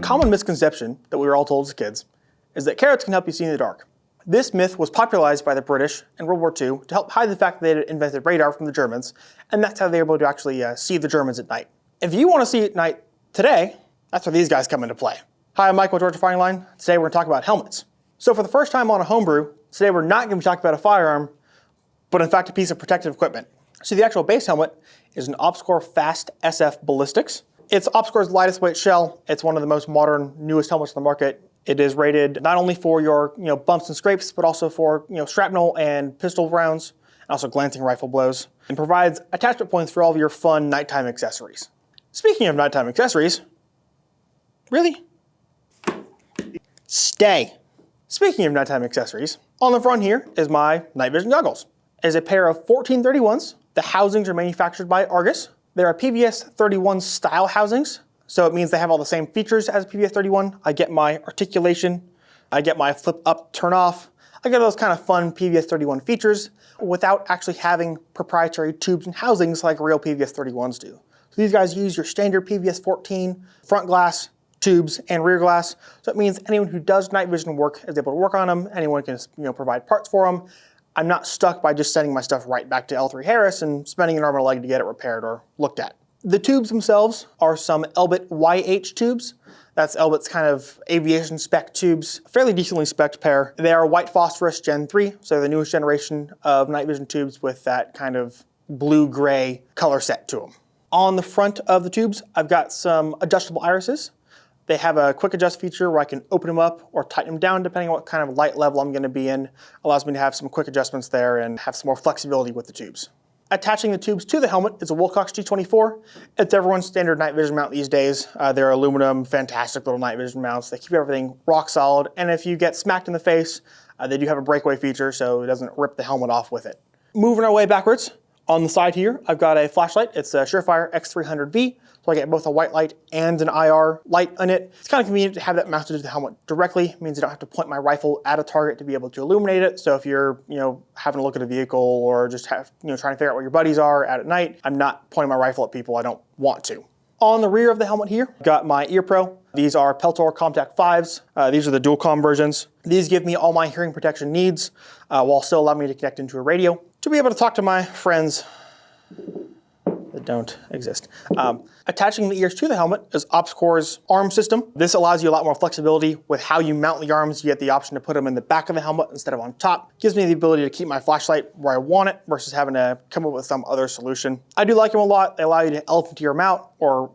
common misconception that we were all told as kids is that carrots can help you see in the dark. This myth was popularized by the British in World War II to help hide the fact that they had invented radar from the Germans, and that's how they were able to actually see the Germans at night. If you want to see at night today, that's where these guys come into play. Hi, I'm Michael with Georgia Firing Line. Today we're going to talk about helmets. So for the first time on a homebrew, today we're not going to be talking about a firearm, but in fact a piece of protective equipment. So the actual base helmet is an OpsCore Fast SF Ballistics. It's OpsCore's lightest weight shell. It's one of the most modern, newest helmets on the market. It is rated not only for your bumps and scrapes, but also for shrapnel and pistol rounds, and also glancing rifle blows, and provides attachment points for all of your fun nighttime accessories. Speaking of nighttime accessories, really? Stay. Speaking of nighttime accessories, on the front here is my night vision goggles. It is a pair of 1431s. The housings are manufactured by Argus. They are PVS 31 style housings, so it means they have all the same features as a PVS 31. I get my articulation, I get my flip up, turn off. I get those kind of fun PVS 31 features without actually having proprietary tubes and housings like real PVS 31s do. So these guys use your standard PVS 14 front glass, tubes, and rear glass. So it means anyone who does night vision work is able to work on them. Anyone can provide parts for them. I'm not stuck by just sending my stuff right back to L3 Harris and spending an arm and a leg to get it repaired or looked at. The tubes themselves are some Elbit YH tubes. That's Elbit's kind of aviation spec tubes, fairly decently spec'd pair. They are white phosphorus Gen 3, so the newest generation of night vision tubes with that kind of blue-gray color set to them. On the front of the tubes, I've got some adjustable irises. They have a quick adjust feature where I can open them up or tighten them down depending on what kind of light level I'm going to be in. Allows me to have some quick adjustments there and have some more flexibility with the tubes. Attaching the tubes to the helmet is a Wilcox G24. It's everyone's standard night vision mount these days. They're aluminum, fantastic little night vision mounts. They keep everything rock solid, and if you get smacked in the face, they do have a breakaway feature so it doesn't rip the helmet off with it. Moving our way backwards, on the side here, I've got a flashlight. It's a Surefire X300V, so I get both a white light and an IR light on it. It's kind of convenient to have that mounted to the helmet directly. It means I don't have to point my rifle at a target to be able to illuminate it. So if you're, having a look at a vehicle or just trying to figure out where your buddies are at night, I'm not pointing my rifle at people I don't want to. On the rear of the helmet here, I've got my Ear Pro. These are Peltor Comtac 5s. These are the dual comm versions. These give me all my hearing protection needs while still allowing me to connect into a radio to be able to talk to my friends that don't exist. Attaching the ears to the helmet is OpsCore's arm system. This allows you a lot more flexibility with how you mount the arms. You get the option to put them in the back of the helmet instead of on top. Gives me the ability to keep my flashlight where I want it versus having to come up with some other solution. I do like them a lot. They allow you to elephant your mount or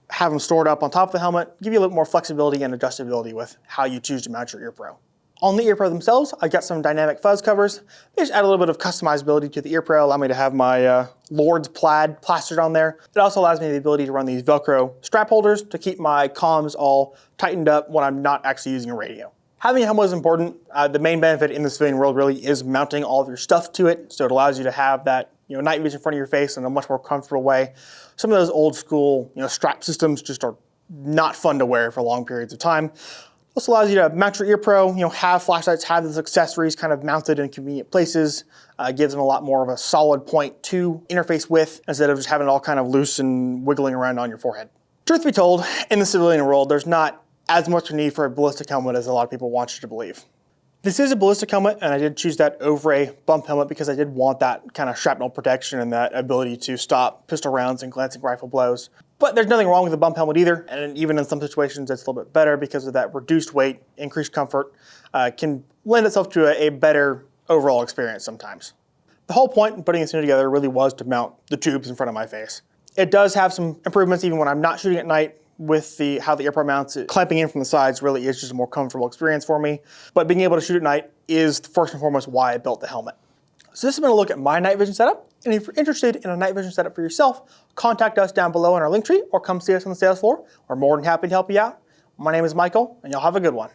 have them stored up on top of the helmet. Give you a little more flexibility and adjustability with how you choose to mount your Ear Pro. On the Ear Pro themselves, I got some dynamic fuzz covers. They just add a little bit of customizability to the Ear Pro, allow me to have my Lord's plaid plastered on there. It also allows me the ability to run these Velcro strap holders to keep my comms all tightened up when I'm not actually using a radio. Having a helmet is important. The main benefit in the civilian world really is mounting all of your stuff to it, so it allows you to have that night vision in front of your face in a much more comfortable way. Some of those old school strap systems just are not fun to wear for long periods of time. This allows you to mount your Ear Pro, have flashlights, have those accessories kind of mounted in convenient places. Gives them a lot more of a solid point to interface with instead of just having it all kind of loose and wiggling around on your forehead. Truth be told, in the civilian world, there's not as much need for a ballistic helmet as a lot of people want you to believe. This is a ballistic helmet, and I did choose that over a bump helmet because I did want that kind of shrapnel protection and that ability to stop pistol rounds and glancing rifle blows. But there's nothing wrong with the bump helmet either, and even in some situations it's a little bit better because of that reduced weight, increased comfort, can lend itself to a better overall experience sometimes. The whole point in putting this unit together really was to mount the tubes in front of my face. It does have some improvements even when I'm not shooting at night with how the Ear Pro mounts. Clamping in from the sides really is just a more comfortable experience for me, but being able to shoot at night is first and foremost why I built the helmet. So this has been a look at my night vision setup. And if you're interested in a night vision setup for yourself, contact us down below in our link tree or come see us on the sales floor. We're more than happy to help you out. My name is Michael, and y'all have a good one.